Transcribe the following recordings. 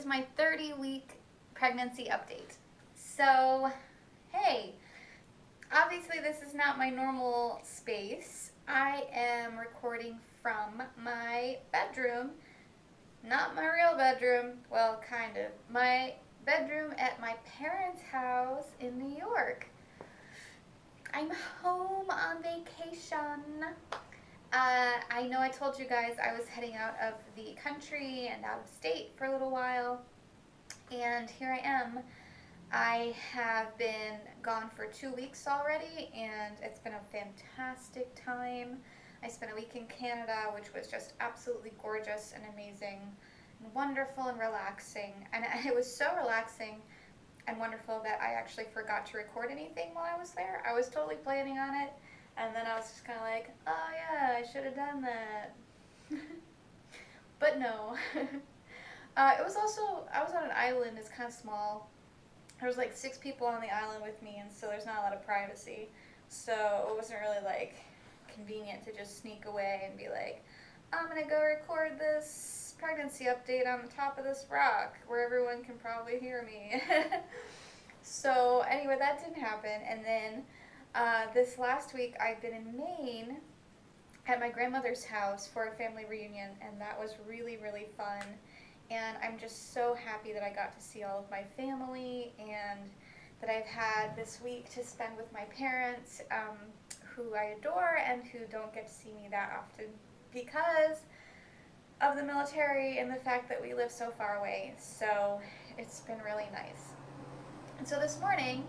my 30-week pregnancy update. So, hey, obviously this is not my normal space. I am recording from my bedroom, not my real bedroom, well, kind of, my bedroom at my parents' house in New York. I'm home on vacation. I know I told you guys I was heading out of the country and out of state for a little while, and here I am. I have been gone for 2 weeks already, and it's been a fantastic time. I spent a week in Canada, which was just absolutely gorgeous and amazing and wonderful and relaxing. And it was so relaxing and wonderful that I actually forgot to record anything while I was there. I was totally planning on it, and then I was just kind of like, oh yeah, I should have done that. But no. It was also, I was on an island, it's kind of small. There was like 6 people on the island with me, and so there's not a lot of privacy. So it wasn't really like convenient to just sneak away and be like, I'm gonna go record this pregnancy update on the top of this rock where everyone can probably hear me. So anyway, that didn't happen. And then this last week I've been in Maine at my grandmother's house for a family reunion, and that was really, really fun. And I'm just so happy that I got to see all of my family and that I've had this week to spend with my parents, who I adore and who don't get to see me that often because of the military and the fact that we live so far away. So it's been really nice. And so this morning,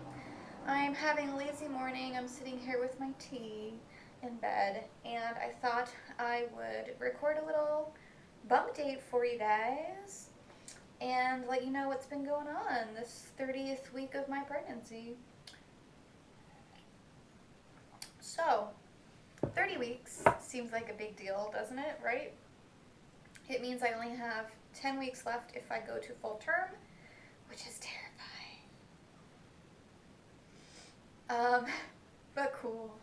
I'm having a lazy morning. I'm sitting here with my tea in bed, and I thought I would record a little bump date for you guys and let you know what's been going on this 30th week of my pregnancy. So, 30 weeks seems like a big deal, doesn't it, right? It means I only have 10 weeks left if I go to full term, which is terrifying. But cool.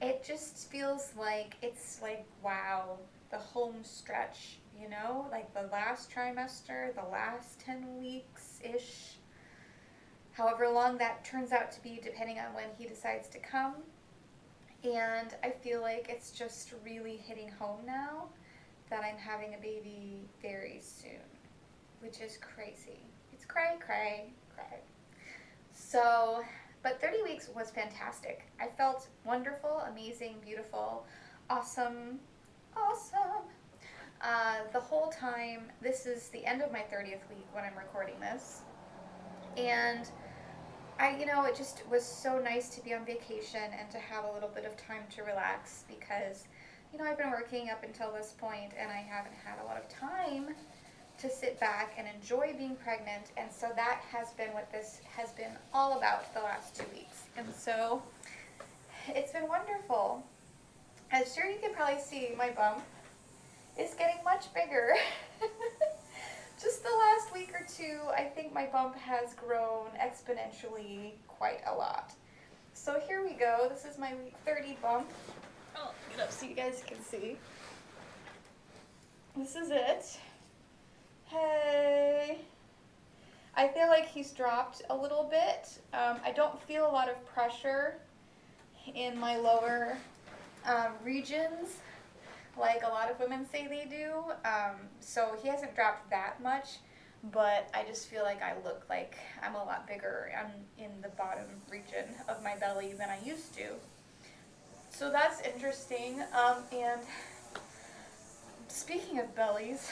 It just feels like, it's like, wow, the home stretch, you know, like the last trimester, the last 10 weeks-ish, however long that turns out to be depending on when he decides to come. And I feel like it's just really hitting home now that I'm having a baby very soon, which is crazy. It's cray, cray, cray. So, but 30 weeks was fantastic. I felt wonderful, amazing, beautiful, awesome. The whole time. This is the end of my 30th week when I'm recording this, and it just was so nice to be on vacation and to have a little bit of time to relax because, I've been working up until this point and I haven't had a lot of time to sit back and enjoy being pregnant, and so that has been what this has been all about the last 2 weeks, and so it's been wonderful. As sure you can probably see, my bump is getting much bigger. Just the last week or two, I think my bump has grown exponentially quite a lot. So here we go. This is my week 30 bump. I'll get up so you guys can see. This is it. Hey. I feel like he's dropped a little bit. I don't feel a lot of pressure in my lower regions like a lot of women say they do, so he hasn't dropped that much, but I just feel like I look like I'm a lot bigger in the bottom region of my belly than I used to. So that's interesting. And speaking of bellies,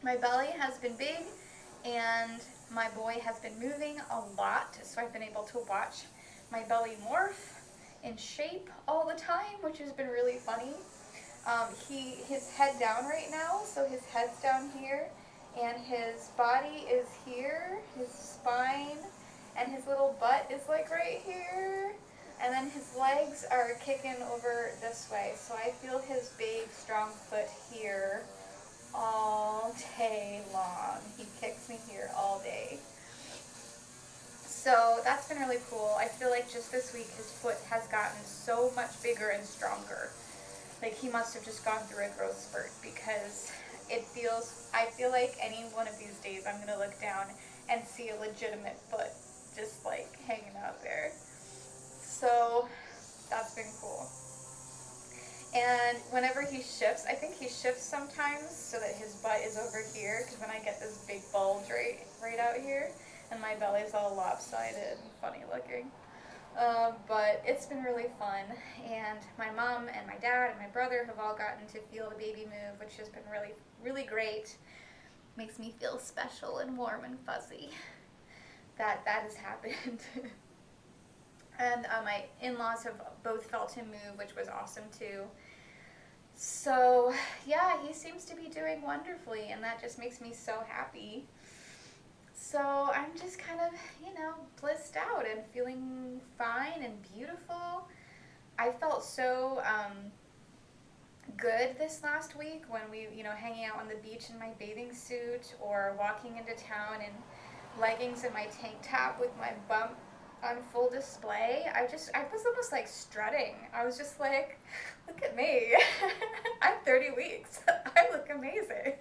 my belly has been big and my boy has been moving a lot, so I've been able to watch my belly morph in shape all the time, which has been really funny. His head down right now, so his head's down here, and his body is here, his spine, and his little butt is like right here, and then his legs are kicking over this way, so I feel his big, strong foot here all day long. He kicks me here all day. So that's been really cool. I feel like just this week his foot has gotten so much bigger and stronger. Like he must have just gone through a growth spurt because I feel like any one of these days I'm gonna look down and see a legitimate foot just like hanging out there. So that's been cool. And whenever he shifts, I think he shifts sometimes so that his butt is over here, because then I get this big bulge right out here, and my belly's all lopsided and funny looking. But it's been really fun, and my mom and my dad and my brother have all gotten to feel the baby move, which has been really, really great. Makes me feel special and warm and fuzzy that that has happened. And my in-laws have both felt him move, which was awesome too. So yeah, he seems to be doing wonderfully, and that just makes me so happy. So I'm just kind of, blissed out and feeling fine and beautiful. I felt so good this last week when we, hanging out on the beach in my bathing suit or walking into town in leggings and my tank top with my bump on full display. I was almost like strutting. I was just like, look at me. I'm 30 weeks. I look amazing.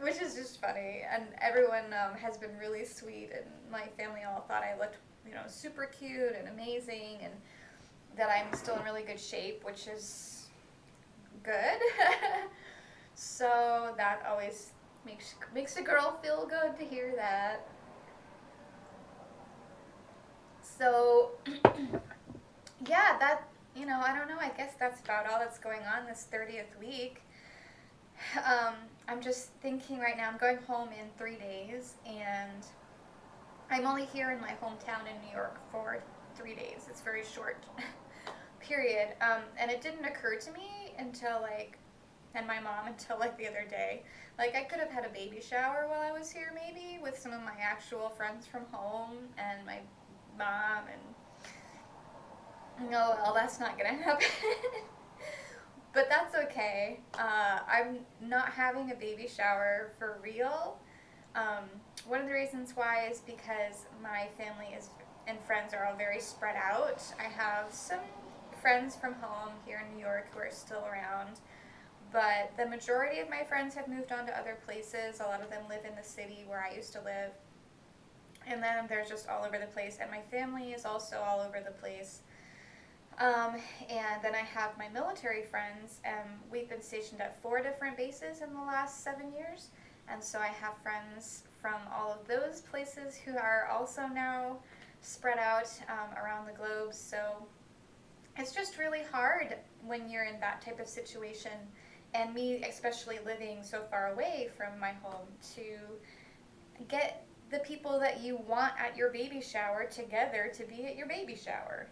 Which is just funny. And everyone has been really sweet, and my family all thought I looked, super cute and amazing, and that I'm still in really good shape, which is good. So that always makes a girl feel good to hear that. So, yeah, I don't know, I guess that's about all that's going on this 30th week. I'm just thinking right now, I'm going home in 3 days, and I'm only here in my hometown in New York for 3 days. It's a very short period, and it didn't occur to me and my mom until the other day. I could have had a baby shower while I was here maybe with some of my actual friends from home and my mom, and no, well, that's not gonna happen. But that's okay. I'm not having a baby shower for real. One of the reasons why is because my family and friends are all very spread out. I have some friends from home here in New York who are still around, but the majority of my friends have moved on to other places. A lot of them live in the city where I used to live. And then they're just all over the place, and my family is also all over the place. And then I have my military friends, and we've been stationed at 4 different bases in the last 7 years, and so I have friends from all of those places who are also now spread out around the globe. So it's just really hard when you're in that type of situation, and me especially living so far away from my home, to get the people that you want at your baby shower together to be at your baby shower.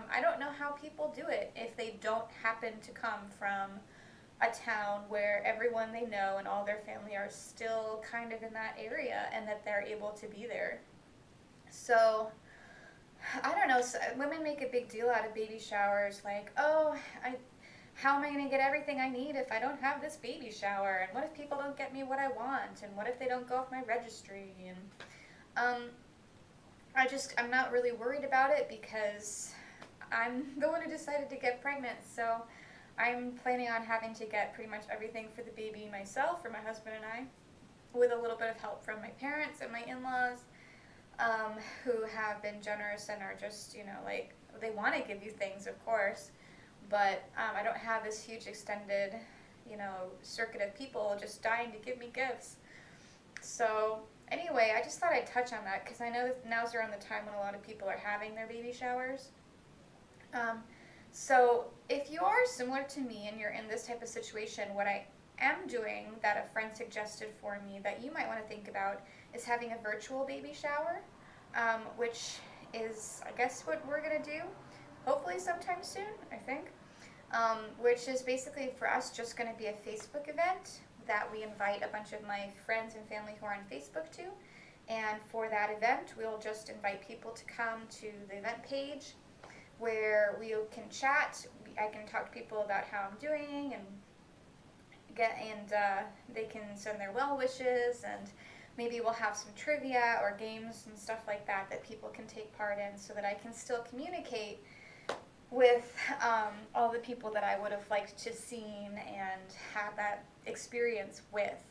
I don't know how people do it if they don't happen to come from a town where everyone they know and all their family are still kind of in that area, and that they're able to be there. So I don't know, so women make a big deal out of baby showers, like, oh, how am I going to get everything I need if I don't have this baby shower? And what if people don't get me what I want? And what if they don't go off my registry? And I'm not really worried about it because I'm the one who decided to get pregnant. So I'm planning on having to get pretty much everything for the baby myself, for my husband and I, with a little bit of help from my parents and my in-laws, who have been generous and are just, they want to give you things, of course. But I don't have this huge extended, circuit of people just dying to give me gifts. So anyway, I just thought I'd touch on that because I know that now's around the time when a lot of people are having their baby showers. So if you are similar to me and you're in this type of situation, what I am doing that a friend suggested for me that you might want to think about is having a virtual baby shower, which is, I guess, what we're going to do. Hopefully sometime soon, I think, which is basically for us just going to be a Facebook event that we invite a bunch of my friends and family who are on Facebook to. And for that event, we'll just invite people to come to the event page where we can chat. I can talk to people about how I'm doing, and they can send their well wishes, and maybe we'll have some trivia or games and stuff like that that people can take part in, so that I can still communicate with all the people that I would have liked to seen and had that experience with.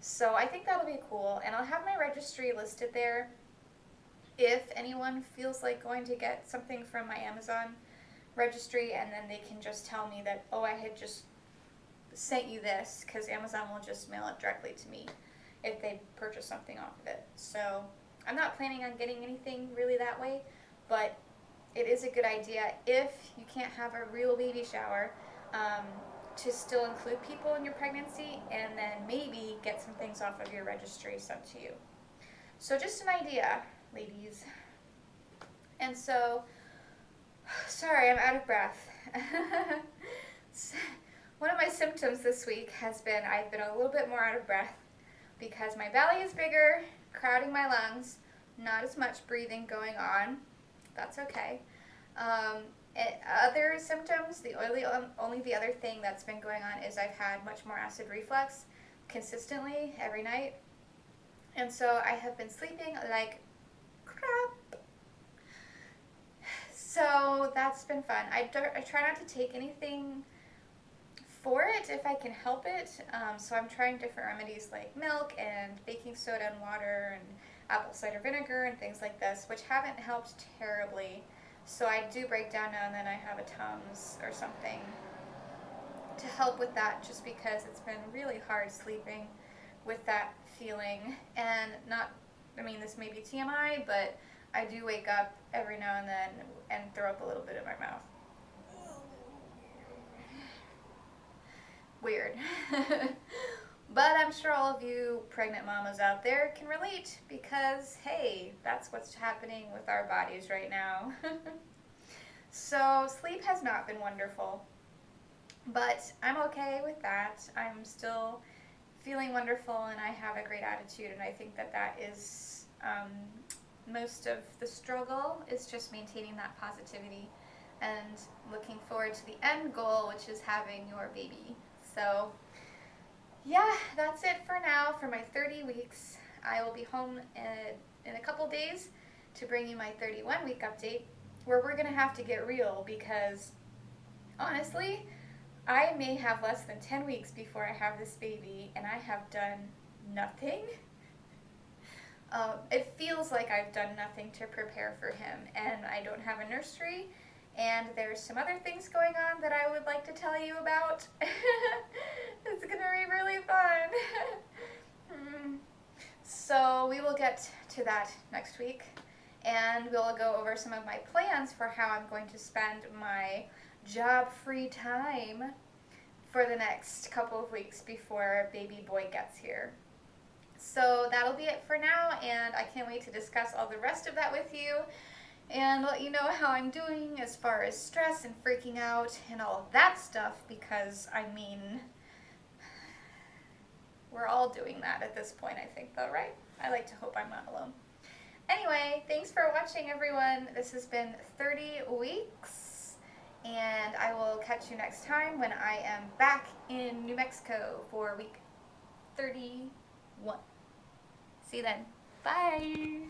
So I think that'll be cool, and I'll have my registry listed there if anyone feels like going to get something from my Amazon registry, and then they can just tell me that, oh, I had just sent you this, because Amazon will just mail it directly to me if they purchase something off of it. So I'm not planning on getting anything really that way, but it is a good idea if you can't have a real baby shower to still include people in your pregnancy, and then maybe get some things off of your registry sent to you. So just an idea, ladies. And so, sorry, I'm out of breath. One of my symptoms this week has been I've been a little bit more out of breath because my belly is bigger, crowding my lungs, not as much breathing going on. That's okay. Other symptoms, only the other thing that's been going on is I've had much more acid reflux consistently every night. And so I have been sleeping like crap. So that's been fun. I try not to take anything for it if I can help it. So I'm trying different remedies like milk and baking soda and water and apple cider vinegar and things like this, which haven't helped terribly. So I do break down now and then. I have a Tums or something to help with that, just because it's been really hard sleeping with that feeling. And this may be TMI, but I do wake up every now and then and throw up a little bit in my mouth. Weird. But I'm sure all of you pregnant mamas out there can relate, because hey, that's what's happening with our bodies right now. So sleep has not been wonderful, but I'm okay with that. I'm still feeling wonderful, and I have a great attitude, and I think that that is most of the struggle, is just maintaining that positivity and looking forward to the end goal, which is having your baby. So yeah, that's it for now for my 30 weeks. I will be home in a couple days to bring you my 31-week update, where we're going to have to get real, because honestly, I may have less than 10 weeks before I have this baby, and I have done nothing. It feels like I've done nothing to prepare for him, and I don't have a nursery, and there's some other things going on that I would like to tell you about. It's going to be really fun. So we will get to that next week, and we'll go over some of my plans for how I'm going to spend my job-free time for the next couple of weeks before baby boy gets here. So that'll be it for now, and I can't wait to discuss all the rest of that with you and let you know how I'm doing as far as stress and freaking out and all of that stuff, because we're all doing that at this point, I think, though, right? I like to hope I'm not alone. Anyway, thanks for watching, everyone. This has been 30 weeks, and I will catch you next time when I am back in New Mexico for week 31. See you then. Bye.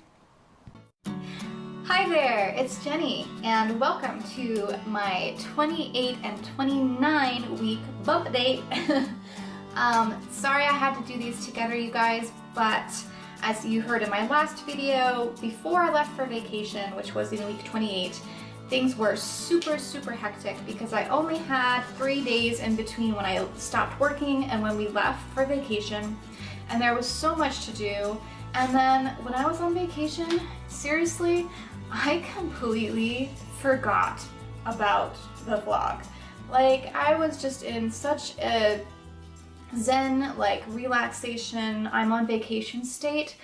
Hi there, it's Jenny, and welcome to my 28 and 29 week bump date. Sorry I had to do these together, you guys, but as you heard in my last video, before I left for vacation, which was in week 28, things were super, super hectic because I only had 3 days in between when I stopped working and when we left for vacation, and there was so much to do. And then when I was on vacation, seriously, I completely forgot about the vlog. Like, I was just in such a zen, like, relaxation, I'm on vacation state